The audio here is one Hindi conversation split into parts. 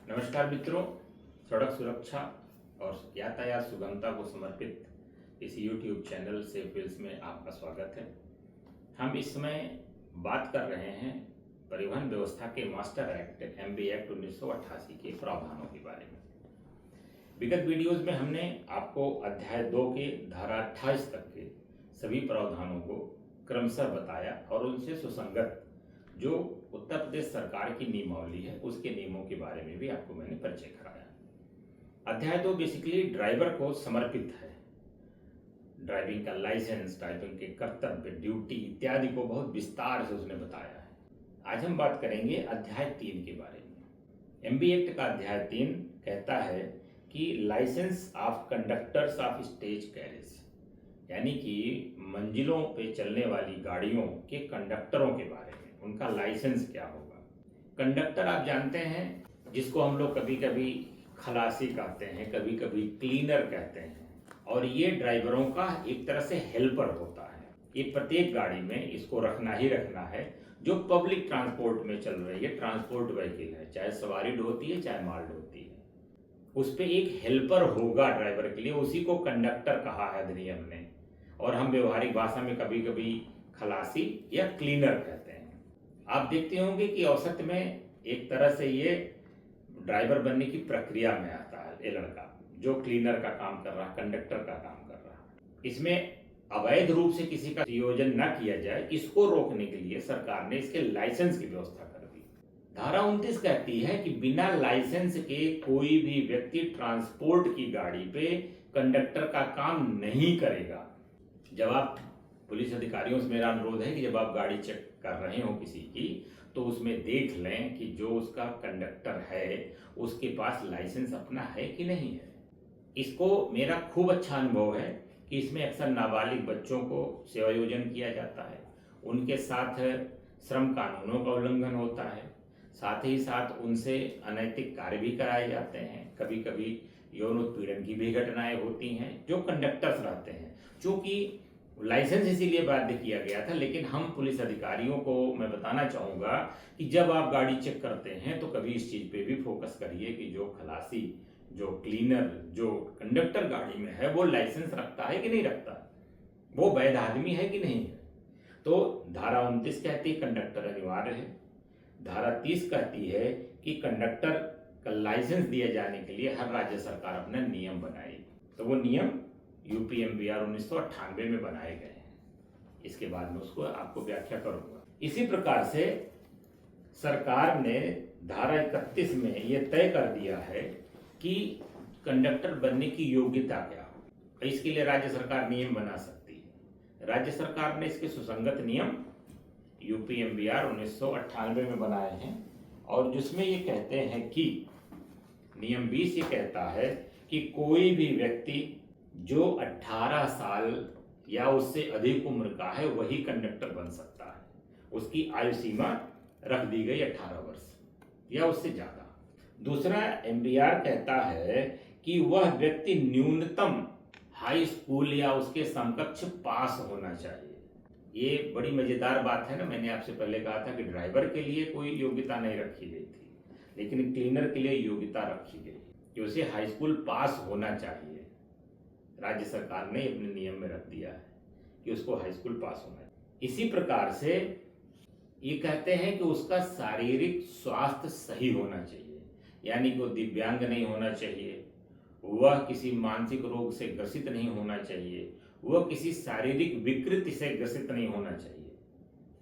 नमस्कार मित्रों, सड़क सुरक्षा और यातायात सुगमता को समर्पित इस YouTube चैनल सेफ व्हील्स में आपका स्वागत है। हम इस समय बात कर रहे हैं परिवहन व्यवस्था के मास्टर एक्ट MB एक्ट 1988 के प्रावधानों के बारे में। विगत वीडियोज में हमने आपको अध्याय 2 के धारा 28 तक के सभी प्रावधानों को क्रमशः बताया और उनसे सुसंगत जो उत्तर प्रदेश सरकार की नियमावली है उसके नियमों के बारे में भी आपको मैंने परिचय कराया। अध्याय 2 बेसिकली ड्राइवर को समर्पित है। ड्राइविंग का लाइसेंस, ड्राइविंग के कर्तव्य, ड्यूटी इत्यादि को बहुत विस्तार से उसने बताया है। आज हम बात करेंगे अध्याय 3 के बारे में। MB एक्ट का अध्याय 3 कहता है कि licence of conductors of stage carriage, यानी कि मंजिलों पे चलने वाली गाड़ियों के कंडक्टरों के बारे में उनका लाइसेंस क्या होगा। कंडक्टर आप जानते हैं जिसको हम लोग कभी कभी खलासी कहते हैं, कभी कभी क्लीनर कहते हैं, और ये ड्राइवरों का एक तरह से हेल्पर होता है। ये प्रत्येक गाड़ी में इसको रखना ही रखना है जो पब्लिक ट्रांसपोर्ट में चल रही है, ट्रांसपोर्ट व्हीकल है, चाहे सवारी ढोती है चाहे माल ढोती है, उस पर एक हेल्पर होगा ड्राइवर के लिए। उसी को कंडक्टर कहा है अधिनियम ने, और हम व्यवहारिक भाषा में कभी कभी खलासी या क्लीनर कहते हैं। आप देखते होंगे कि औसत में एक तरह से ये ड्राइवर बनने की प्रक्रिया में आता है ये लड़का जो क्लीनर का काम कर रहा, कंडक्टर का काम कर रहा। इसमें अवैध रूप से किसी का नियोजन न किया जाए, इसको रोकने के लिए सरकार ने इसके लाइसेंस की व्यवस्था कर दी। धारा 29 कहती है कि बिना लाइसेंस के कोई भी व्यक्ति ट्रांसपोर्ट की गाड़ी पे कंडक्टर का काम नहीं करेगा। जब आप पुलिस अधिकारियों से मेरा अनुरोध है कि जब आप गाड़ी चेक कर रहे हो किसी की, तो उसमें देख लें कि जो उसका कंडक्टर है उसके पास लाइसेंस अपना है कि नहीं है। इसको मेरा खूब अच्छा अनुभव है कि इसमें अक्सर नाबालिग बच्चों को सेवायोजन किया जाता है, उनके साथ श्रम कानूनों का उल्लंघन होता है, साथ ही साथ उनसे अनैतिक कार्य भी कराए जाते हैं। कभी कभी यौन उत्पीड़न की भी घटनाएं होती हैं जो कंडक्टर्स रहते हैं। चूंकि लाइसेंस इसीलिए बाध्य किया गया था, लेकिन हम पुलिस अधिकारियों को मैं बताना चाहूँगा कि जब आप गाड़ी चेक करते हैं तो कभी इस चीज़ पे भी फोकस करिए कि जो खलासी, जो क्लीनर, जो कंडक्टर गाड़ी में है वो लाइसेंस रखता है कि नहीं रखता, वो वैध आदमी है कि नहीं है। तो धारा 29 कहती है कंडक्टर अनिवार्य है। धारा 30 कहती है कि कंडक्टर का लाइसेंस दिए जाने के लिए हर राज्य सरकार अपना नियम बनाएगी। तो वो नियम UPMBR 1998 में बनाए गए हैं। इसके बाद में उसको आपको व्याख्या करूंगा। इसी प्रकार से सरकार ने धारा 31 में ये तय कर दिया है कि कंडक्टर बनने की योग्यता क्या हो। इसके लिए राज्य सरकार नियम बना सकती है। राज्य सरकार ने इसके सुसंगत नियम UPMBR 1998 में बनाए हैं, और जिसमें ये कहते हैं कि नियम 20 ये कहता है कि कोई भी व्यक्ति जो 18 साल या उससे अधिक उम्र का है वही कंडक्टर बन सकता है। उसकी आयु सीमा रख दी गई 18 वर्ष या उससे ज्यादा। दूसरा MBR कहता है कि वह व्यक्ति न्यूनतम हाई स्कूल या उसके समकक्ष पास होना चाहिए। ये बड़ी मजेदार बात है ना। मैंने आपसे पहले कहा था कि ड्राइवर के लिए कोई योग्यता नहीं रखी गई थी, लेकिन क्लीनर के लिए योग्यता रखी गई कि उसे हाई स्कूल पास होना चाहिए। राज्य सरकार ने अपने नियम में रख दिया है कि उसको हाई स्कूल पास होना है। इसी प्रकार से ये कहते हैं कि उसका शारीरिक स्वास्थ्य सही होना चाहिए, यानी कि वो दिव्यांग नहीं होना चाहिए, वह किसी मानसिक रोग से ग्रसित नहीं होना चाहिए, वह किसी शारीरिक विकृति से ग्रसित नहीं होना चाहिए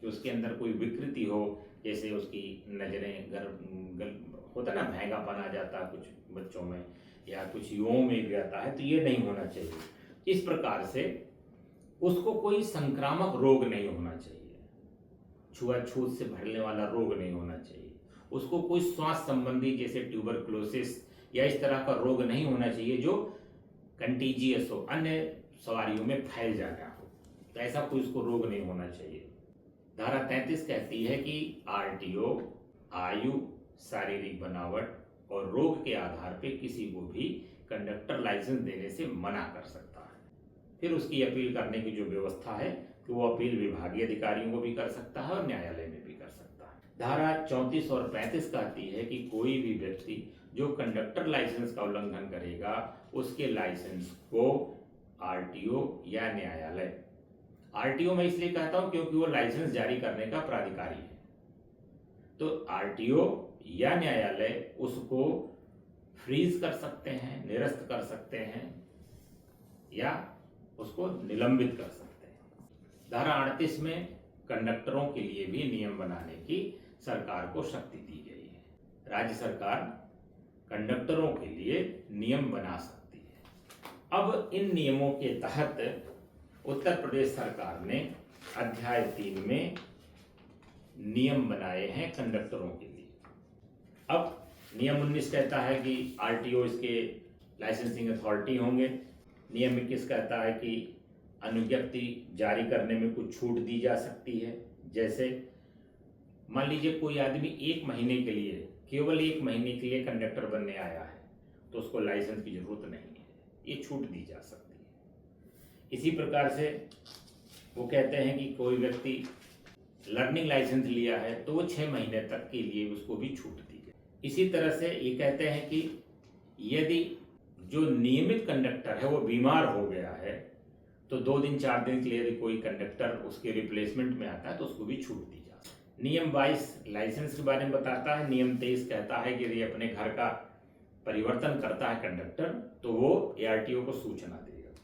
कि उसके अंदर कोई विकृति हो, जैसे उसकी नजरें होता ना, महंगापन आ जाता है कुछ बच्चों में या कुछ युवाओं में भी आता है, तो ये नहीं होना चाहिए। इस प्रकार से उसको कोई संक्रामक रोग नहीं होना चाहिए, छुआछूत से बढ़ने वाला रोग नहीं होना चाहिए, उसको कोई श्वास संबंधी जैसे ट्यूबरकुलोसिस या इस तरह का रोग नहीं होना चाहिए जो कंटीजियस हो, अन्य सवारियों में फैल जाना हो, तो ऐसा कोई उसको रोग नहीं होना चाहिए। धारा 33 कहती है कि RTO आयु, शारीरिक बनावट और रोग के आधार पे किसी को भी कंडक्टर लाइसेंस देने से मना कर सकता है। फिर उसकी अपील करने की जो व्यवस्था है कि वो अपील विभागीय अधिकारियों को भी कर सकता है और न्यायालय में भी कर सकता है। धारा 34 और 35 कहती है कि कोई भी व्यक्ति जो कंडक्टर लाइसेंस का उल्लंघन करेगा उसके लाइसेंस को आरटीओ या न्यायालय, आरटीओ मैं इसलिए कहता हूं क्योंकि वो लाइसेंस जारी करने का प्राधिकारी है, तो आरटीओ या न्यायालय उसको फ्रीज कर सकते हैं, निरस्त कर सकते हैं या उसको निलंबित कर सकते हैं। धारा 38 में कंडक्टरों के लिए भी नियम बनाने की सरकार को शक्ति दी गई है। राज्य सरकार कंडक्टरों के लिए नियम बना सकती है। अब इन नियमों के तहत उत्तर प्रदेश सरकार ने अध्याय 3 में नियम बनाए हैं कंडक्टरों के लिए। अब नियम 19 कहता है कि आरटीओ इसके लाइसेंसिंग अथॉरिटी होंगे। नियम 21 कहता है कि अनुज्ञप्ति जारी करने में कुछ छूट दी जा सकती है। जैसे मान लीजिए कोई आदमी 1 महीने के लिए, केवल 1 महीने के लिए कंडक्टर बनने आया है तो उसको लाइसेंस की जरूरत नहीं है, ये छूट दी जा सकती है। इसी प्रकार से वो कहते हैं कि कोई व्यक्ति लर्निंग लाइसेंस लिया है तो वो 6 महीने तक के लिए उसको भी छूट दी जाए। इसी तरह से ये कहते हैं कि यदि जो नियमित कंडक्टर है वो बीमार हो गया है तो 2 दिन 4 दिन के लिए यदि कोई कंडक्टर उसके रिप्लेसमेंट में आता है तो उसको भी छूट दी जा सकती है। नियम 22 लाइसेंस के बारे में बताता है। नियम 23 कहता है कि यदि अपने घर का परिवर्तन करता है कंडक्टर तो वो एआरटीओ को सूचना देगा।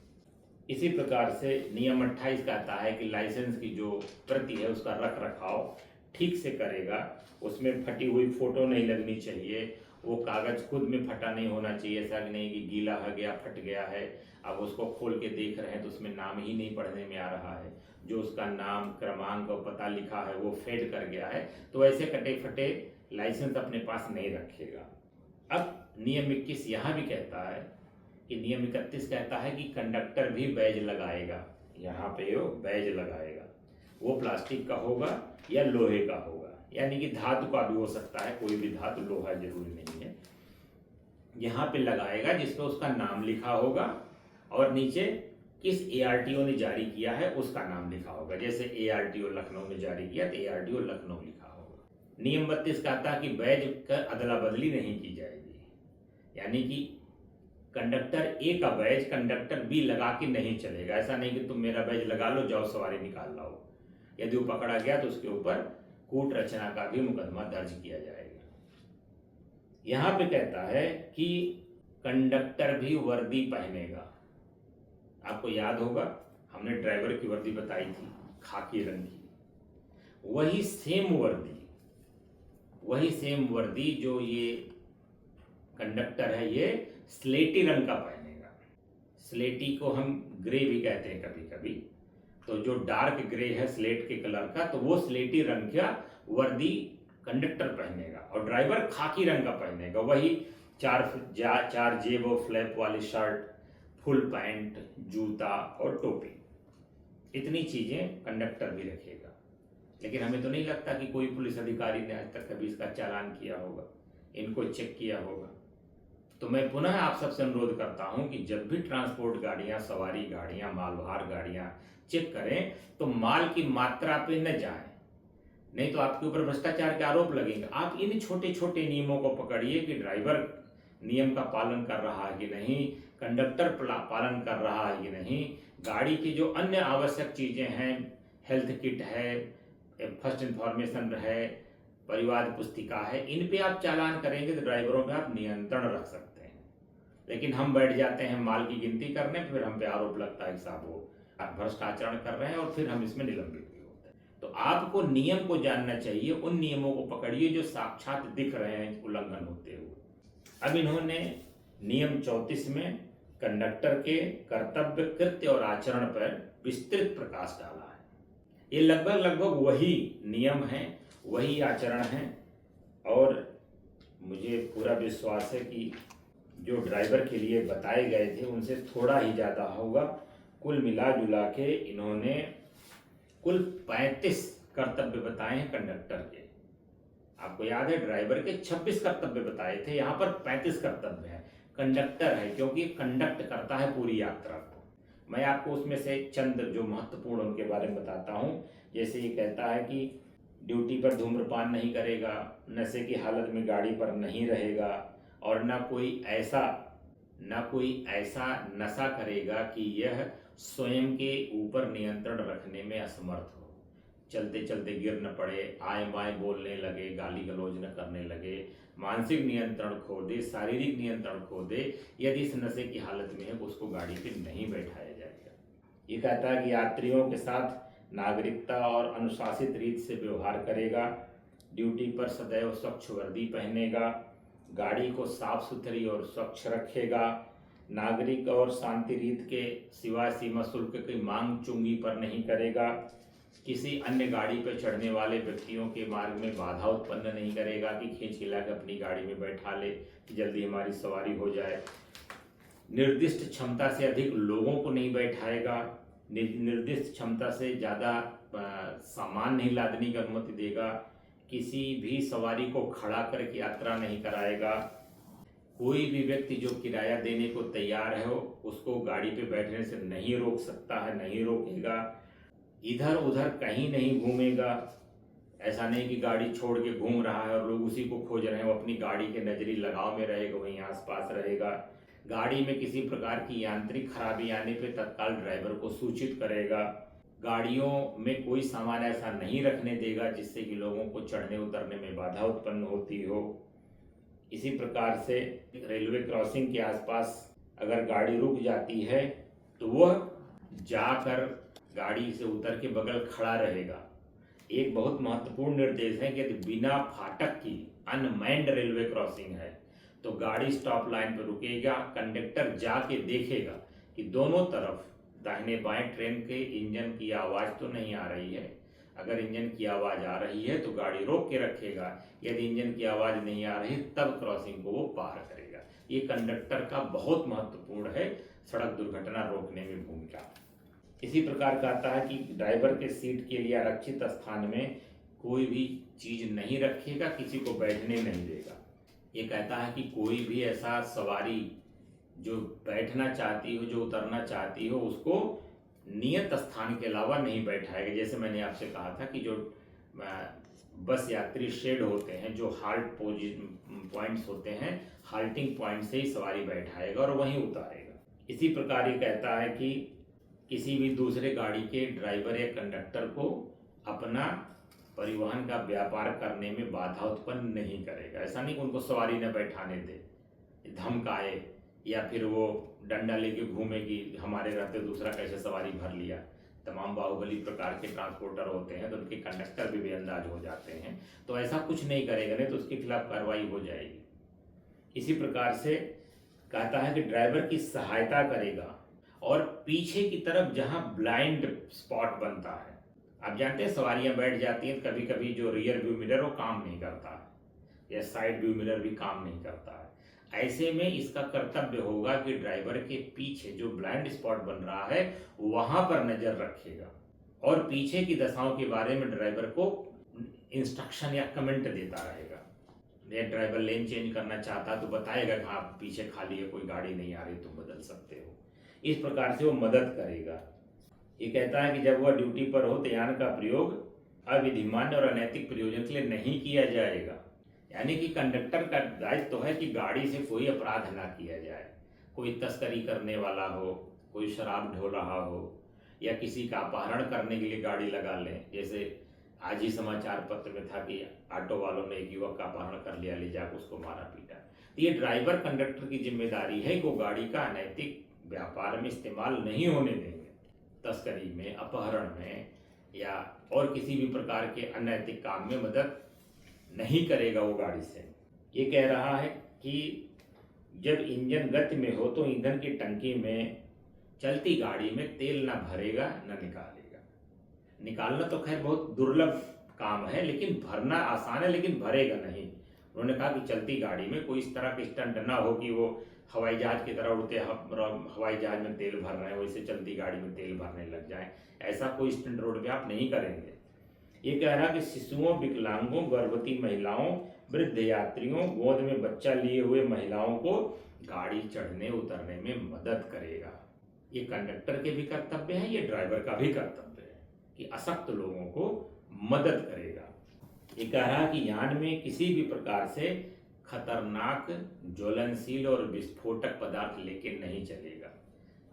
इसी प्रकार से नियम 28 कहता है कि लाइसेंस की जो प्रति है उसका रख रखाव ठीक से करेगा, उसमें फटी हुई फोटो नहीं लगनी चाहिए, वो कागज खुद में फटा नहीं होना चाहिए, ऐसा कि नहीं कि गीला हो गया फट गया है, अब उसको खोल के देख रहे हैं तो उसमें नाम ही नहीं पढ़ने में आ रहा है, जो उसका नाम क्रमांक और पता लिखा है वो फेड कर गया है, तो ऐसे कटे फटे लाइसेंस अपने पास नहीं रखेगा। अब नियम 21 यहाँ भी कहता है कि नियम 31 कहता है कि कंडक्टर भी बैज लगाएगा, यहाँ पे वो बैज लगाएगा, वो प्लास्टिक का होगा या लोहे का होगा, यानी कि धातु का भी हो सकता है, कोई भी धातु, लोहा जरूरी नहीं है, यहाँ पे लगाएगा जिसपे उसका नाम लिखा होगा और नीचे किस एआरटीओ ने जारी किया है उसका नाम लिखा होगा। जैसे एआरटीओ लखनऊ ने जारी किया तो एआरटीओ लखनऊ लिखा होगा। नियम 32 कहता है कि बैज का अदला बदली नहीं की जाएगी, यानी कि कंडक्टर ए का बैज कंडक्टर बी लगा के नहीं चलेगा। ऐसा नहीं कि तुम मेरा बैज लगा लो, जाओ सवारी निकाल लाओ। यदि वो पकड़ा गया तो उसके ऊपर कूट रचना का भी मुकदमा दर्ज किया जाएगा। यहाँ पे कहता है कि कंडक्टर भी वर्दी पहनेगा। आपको याद होगा हमने ड्राइवर की वर्दी बताई थी, खाकी रंग की, वही सेम वर्दी जो ये कंडक्टर है ये स्लेटी रंग का पहनेगा। स्लेटी को हम ग्रे भी कहते हैं कभी कभी, तो जो डार्क ग्रे है स्लेट के कलर का, तो वो स्लेटी रंग का वर्दी कंडक्टर पहनेगा और ड्राइवर खाकी रंग का पहनेगा। वही चार जेब और फ्लैप वाली शर्ट, फुल पैंट, जूता और टोपी, इतनी चीजें कंडक्टर भी रखेगा। लेकिन हमें तो नहीं लगता कि कोई पुलिस अधिकारी ने आज तक कभी इसका चालान किया होगा, इनको चेक किया होगा। तो मैं पुनः आप सबसे अनुरोध करता हूं कि जब भी ट्रांसपोर्ट गाड़ियां, सवारी गाड़ियां, मालवाहक गाड़ियां चेक करें तो माल की मात्रा पे न जाएं, नहीं तो आपके ऊपर भ्रष्टाचार के आरोप लगेंगे। आप इन छोटे छोटे नियमों को पकड़िए कि ड्राइवर नियम का पालन कर रहा है कि नहीं, कंडक्टर पालन कर रहा है कि नहीं, गाड़ी की जो अन्य आवश्यक चीजें हैं, हेल्थ किट है, फर्स्ट इंफॉर्मेशन है, परिवार पुस्तिका है, इन पे आप चालान करेंगे तो ड्राइवरों पे आप नियंत्रण रख सकते हैं। लेकिन हम बैठ जाते हैं माल की गिनती करने, फिर हम पे आरोप लगता है कि साहब वो भ्रष्ट आचरण कर रहे हैं और फिर हम इसमें निलंबित भी होते हैं। तो आपको नियम को जानना चाहिए, उन नियमों को पकड़िए जो साक्षात दिख रहे हैं उल्लंघन होते हुए। अब इन्होंने नियम 34 में कंडक्टर के कर्तव्य, कृत्य और आचरण पर विस्तृत प्रकाश डाला है। ये लगभग वही नियम है, वही आचरण है और मुझे पूरा विश्वास है कि जो ड्राइवर के लिए बताए गए थे उनसे थोड़ा ही ज़्यादा होगा। कुल मिला जुला के इन्होंने कुल 35 कर्तव्य बताए हैं कंडक्टर के। आपको याद है ड्राइवर के 26 कर्तव्य बताए थे, यहाँ पर 35 कर्तव्य हैं। कंडक्टर है क्योंकि कंडक्ट करता है पूरी यात्रा को। मैं आपको उसमें से चंद जो महत्वपूर्ण उनके बारे में बताता हूँ। जैसे ये कहता है कि ड्यूटी पर धूम्रपान नहीं करेगा, नशे की हालत में गाड़ी पर नहीं रहेगा और न कोई ऐसा नशा करेगा कि यह स्वयं के ऊपर नियंत्रण रखने में असमर्थ हो। चलते चलते गिर न पड़े, आए बाएं बोलने लगे, गाली गलौज न करने लगे, मानसिक नियंत्रण खो दे, शारीरिक नियंत्रण खो दे, यदि इस नशे की हालत में है तो उसको गाड़ी पे नहीं बैठाया जाएगा। ये कहता है कि यात्रियों के साथ नागरिकता और अनुशासित रीत से व्यवहार करेगा, ड्यूटी पर सदैव स्वच्छ वर्दी पहनेगा, गाड़ी को साफ सुथरी और स्वच्छ रखेगा, नागरिक और शांति रीत के सिवा सीमा शुल्क की मांग चुंगी पर नहीं करेगा, किसी अन्य गाड़ी पर चढ़ने वाले व्यक्तियों के मार्ग में बाधा उत्पन्न नहीं करेगा कि खींच खिला के अपनी गाड़ी में बैठा ले कि जल्दी हमारी सवारी हो जाए, निर्दिष्ट क्षमता से अधिक लोगों को नहीं बैठाएगा, निर्दिष्ट क्षमता से ज़्यादा सामान नहीं लादने की अनुमति देगा, किसी भी सवारी को खड़ा करके यात्रा नहीं कराएगा, कोई भी व्यक्ति जो किराया देने को तैयार है उसको गाड़ी पे बैठने से नहीं रोक सकता है, नहीं रोकेगा, इधर उधर कहीं नहीं घूमेगा। ऐसा नहीं कि गाड़ी छोड़ के घूम रहा है और लोग उसी को खोज रहे हैं, वो अपनी गाड़ी के नजरी लगाव में रहेगा, वहीं आसपास रहेगा। गाड़ी में किसी प्रकार की यांत्रिक खराबी आने पे तत्काल ड्राइवर को सूचित करेगा। गाड़ियों में कोई सामान ऐसा नहीं रखने देगा जिससे कि लोगों को चढ़ने उतरने में बाधा उत्पन्न होती हो। इसी प्रकार से रेलवे क्रॉसिंग के आसपास अगर गाड़ी रुक जाती है तो वह जाकर गाड़ी से उतर के बगल खड़ा रहेगा। एक बहुत महत्वपूर्ण निर्देश है कि यदि बिना फाटक की अनमैन्ड रेलवे क्रॉसिंग है तो गाड़ी स्टॉप लाइन पर रुकेगा, कंडक्टर जाके देखेगा कि दोनों तरफ दाहिने बाएं ट्रेन के इंजन की आवाज़ तो नहीं आ रही है। अगर इंजन की आवाज़ आ रही है तो गाड़ी रोक के रखेगा, यदि इंजन की आवाज़ नहीं आ रही तब क्रॉसिंग को वो पार करेगा। ये कंडक्टर का बहुत महत्वपूर्ण है सड़क दुर्घटना रोकने में भूमिका। इसी प्रकार कहता है कि ड्राइवर के सीट के लिए आरक्षित स्थान में कोई भी चीज़ नहीं रखेगा, किसी को बैठने नहीं देगा। ये कहता है कि कोई भी ऐसा सवारी जो बैठना चाहती हो, जो उतरना चाहती हो, उसको नियत स्थान के अलावा नहीं बैठाएगा। जैसे मैंने आपसे कहा था कि जो बस यात्री शेड होते हैं, जो हाल्ट पॉइंट्स होते हैं, हाल्टिंग पॉइंट से ही सवारी बैठाएगा और वहीं उतारेगा। इसी प्रकार ये कहता है कि किसी भी दूसरे गाड़ी के ड्राइवर या कंडक्टर को अपना परिवहन का व्यापार करने में बाधा उत्पन्न नहीं करेगा। ऐसा नहीं कि उनको सवारी न बैठाने दे, धमकाए या फिर वो डंडा लेके घूमे कि हमारे रहते दूसरा कैसे सवारी भर लिया। तमाम बाहुबली प्रकार के ट्रांसपोर्टर होते हैं तो उनके कंडक्टर भी बेअंदाज हो जाते हैं, तो ऐसा कुछ नहीं करेगा, नहीं तो उसके खिलाफ कार्रवाई हो जाएगी। इसी प्रकार से कहता है कि ड्राइवर की सहायता करेगा और पीछे की तरफ जहां ब्लाइंड स्पॉट बनता है, आप जानते हैं सवारियां बैठ जाती हैं, कभी कभी जो रियर व्यू मिरर वो काम नहीं करता है या साइड व्यू मिरर भी काम नहीं करता है। ऐसे में इसका कर्तव्य होगा कि ड्राइवर के पीछे जो ब्लाइंड स्पॉट बन रहा है वहां पर नजर रखेगा और पीछे की दशाओं के बारे में ड्राइवर को इंस्ट्रक्शन या कमेंट देता रहेगा। ये ड्राइवर लेन चेंज करना चाहता तो बताएगा कि हाँ पीछे खाली है, कोई गाड़ी नहीं आ रही, तुम बदल सकते हो। इस प्रकार से वो मदद करेगा। ये कहता है कि जब वह ड्यूटी पर हो तो यान का प्रयोग अविधिमान्य और अनैतिक प्रयोजन के लिए नहीं किया जाएगा। यानी कि कंडक्टर का दायित्व तो है कि गाड़ी से कोई अपराध ना किया जाए। कोई तस्करी करने वाला हो, कोई शराब ढो रहा हो या किसी का अपहरण करने के लिए गाड़ी लगा लें। जैसे आज ही समाचार पत्र में था कि ऑटो वालों ने एक युवक का अपहरण कर लिया, ले जाकर उसको मारा पीटा। तो ये ड्राइवर कंडक्टर की जिम्मेदारी है कि वो गाड़ी का अनैतिक व्यापार में इस्तेमाल नहीं होने देंगे, तस्करी में, अपहरण में या और किसी भी प्रकार के अनैतिक काम में मदद नहीं करेगा वो गाड़ी से। ये कह रहा है कि जब इंजन गति में हो तो ईंधन की टंकी में चलती गाड़ी में तेल ना भरेगा न निकालेगा। निकालना तो खैर बहुत दुर्लभ काम है, लेकिन भरना आसान है, लेकिन भरेगा नहीं। उन्होंने कहा कि चलती गाड़ी में कोई इस तरह के स्टंट ना हो कि वो हवाई जहाज की तरह उड़ते हवाई जहाज में तेल भर रहे हैं वैसे चलती गाड़ी में तेल भरने लग जाए, ऐसा कोई स्टंट रोड पे आप नहीं करेंगे। ये कह रहा कि शिशुओं, विकलांगों, गर्भवती महिलाओं, वृद्ध यात्रियों, गोद में बच्चा लिए हुए महिलाओं को गाड़ी चढ़ने उतरने में मदद करेगा। ये कंडक्टर के भी कर्तव्य है, ये ड्राइवर का भी कर्तव्य है कि अशक्त लोगों को मदद करेगा। ये कह रहा कि यान में किसी भी प्रकार से खतरनाक, ज्वलनशील और विस्फोटक पदार्थ लेके नहीं चलेगा।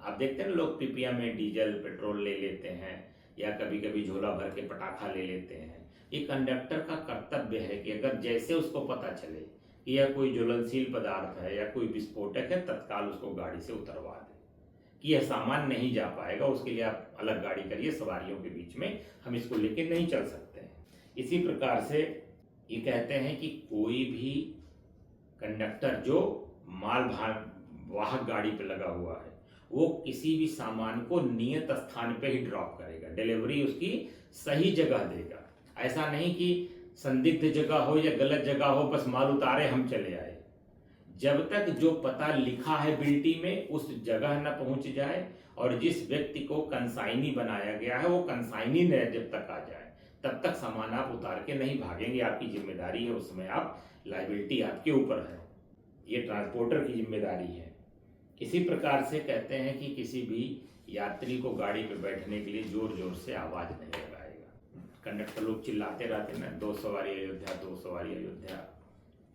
आप देखते हैं ना, लोग पिपिया में डीजल पेट्रोल ले लेते हैं या कभी कभी झोला भर के पटाखा ले लेते हैं। ये कंडक्टर का कर्तव्य है कि अगर जैसे उसको पता चले कि यह कोई ज्वलनशील पदार्थ है या कोई विस्फोटक है, तत्काल उसको गाड़ी से उतरवा दें कि यह सामान नहीं जा पाएगा, उसके लिए आप अलग गाड़ी करिए, सवारियों के बीच में हम इसको लेके नहीं चल सकते हैं। इसी प्रकार से ये कहते हैं कि कोई भी कंडक्टर जो माल वाहक गाड़ी पे लगा हुआ है, वो किसी भी सामान को नियत स्थान पे ही ड्रॉप करेगा, डिलीवरी उसकी सही जगह देगा। ऐसा नहीं कि संदिग्ध जगह हो या गलत जगह हो, बस माल उतारे हम चले आए। जब तक जो पता लिखा है बिल्टी में उस जगह न पहुंच जाए और जिस व्यक्ति को कंसाइनी बनाया गया है वो कंसाइनी न जब तक आ जाए, तब तक सामान आप उतार के नहीं भागेंगे। आपकी जिम्मेदारी है, उसमें आप लायबिलिटी आपके ऊपर है, ये ट्रांसपोर्टर की जिम्मेदारी है। इसी प्रकार से कहते हैं कि किसी भी यात्री को गाड़ी पे बैठने के लिए जोर जोर से आवाज़ नहीं लगाएगा। कंडक्टर लोग चिल्लाते रहते हैं ना, 2 सवारी अयोध्या, 2 सवारी अयोध्या।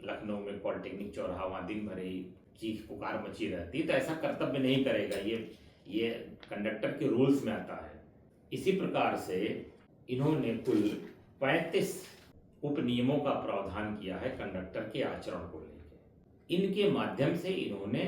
लखनऊ में पॉलिटेक्निक चौराहा, वहाँ दिन भर ही चीख पुकार मची रहती है, तो ऐसा कर्तव्य नहीं करेगा। ये कंडक्टर के रूल्स में आता है। इसी प्रकार से इन्होंने कुल 35 उपनियमों का प्रावधान किया है कंडक्टर के आचरण को लेकर। इनके माध्यम से इन्होंने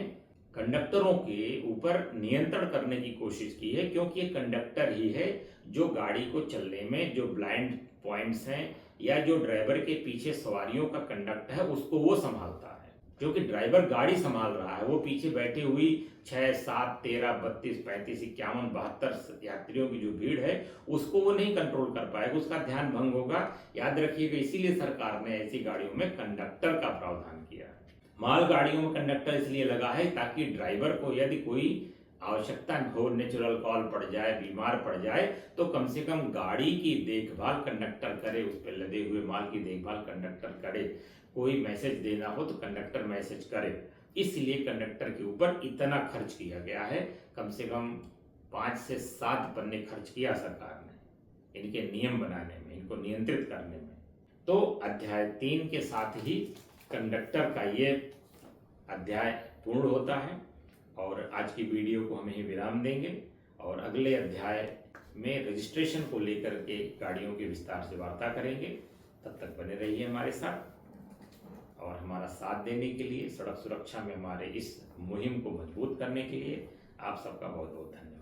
कंडक्टरों के ऊपर नियंत्रण करने की कोशिश की है, क्योंकि ये कंडक्टर ही है जो गाड़ी को चलने में जो ब्लाइंड पॉइंट्स हैं या जो ड्राइवर के पीछे सवारियों का कंडक्ट है उसको वो संभालता है। जो कि ड्राइवर गाड़ी संभाल रहा है, वो पीछे बैठी हुई 6, 7, 13, 32, 35, 51, 72 यात्रियों की जो भीड़ है उसको वो नहीं कंट्रोल कर पाएगा, उसका ध्यान भंग होगा। याद रखिएगा, इसीलिए सरकार ने ऐसी गाड़ियों में कंडक्टर का प्रावधान किया है। माल गाड़ियों में कंडक्टर इसलिए लगा है ताकि ड्राइवर को यदि कोई आवश्यकता हो, नेचुरल कॉल पड़ जाए, बीमार पड़ जाए, तो कम से कम गाड़ी की देखभाल कंडक्टर करे, उस पर लदे हुए माल की देखभाल कंडक्टर करे। कोई मैसेज देना हो तो कंडक्टर मैसेज करे। इसलिए कंडक्टर के ऊपर इतना खर्च किया गया है, कम से कम 5 से 7 पन्ने खर्च किया सरकार ने इनके नियम बनाने में, इनको नियंत्रित करने में। तो अध्याय 3 के साथ ही कंडक्टर का ये अध्याय पूर्ण होता है और आज की वीडियो को हम यहीं विराम देंगे और अगले अध्याय में रजिस्ट्रेशन को लेकर के गाड़ियों के विस्तार से वार्ता करेंगे। तब तक बने रहिए हमारे साथ और हमारा साथ देने के लिए, सड़क सुरक्षा में हमारे इस मुहिम को मजबूत करने के लिए आप सबका बहुत बहुत धन्यवाद।